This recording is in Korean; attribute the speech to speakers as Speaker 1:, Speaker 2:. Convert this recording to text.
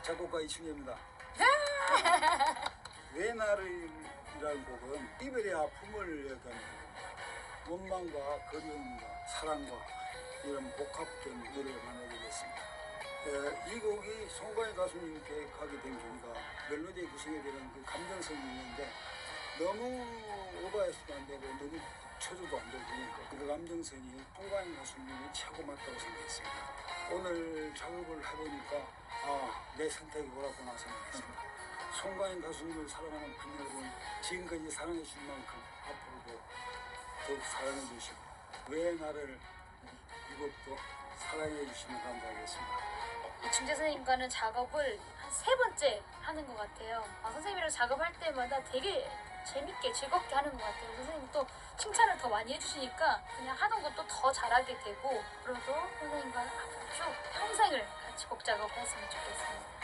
Speaker 1: 작곡가 이충혜입니다. 왜 나를이라는 곡은 이별의 아픔을 얘기하는 곡입니다. 원망과 그리움과 사랑과 이런 복합된 노래를 만들게 됐습니다. 이 곡이 송가인 가수님 계획하게 된 계기가 멜로디에 구성이 되는 그 감정성이 있는데 너무 오버해서도 안 되고 너무 쳐줘도 안 되고 그러니까 그 감정선이 송가인 가수님이 최고 맞다고 생각했습니다. 오늘 작업을 해보니까 내 선택이 옳았구나 생각했습니다. 송가인 가수님을 사랑하는 팬 여러분, 지금까지 사랑해 준 만큼 앞으로도 더욱 사랑해 주시고 왜 나를 이 곡도 사랑해 주시면 감사하겠습니다.
Speaker 2: 이충재 선생님과는 작업을 한 3번째 하는 것 같아요. 선생님이랑 작업할 때마다 되게 재밌게 즐겁게 하는 것 같아요. 선생님이 또 칭찬을 더 많이 해주시니까 그냥 하던 것도 더 잘하게 되고, 그래도 선생님과 앞으로 쭉 평생을 같이 곡 작업했으면 좋겠습니다.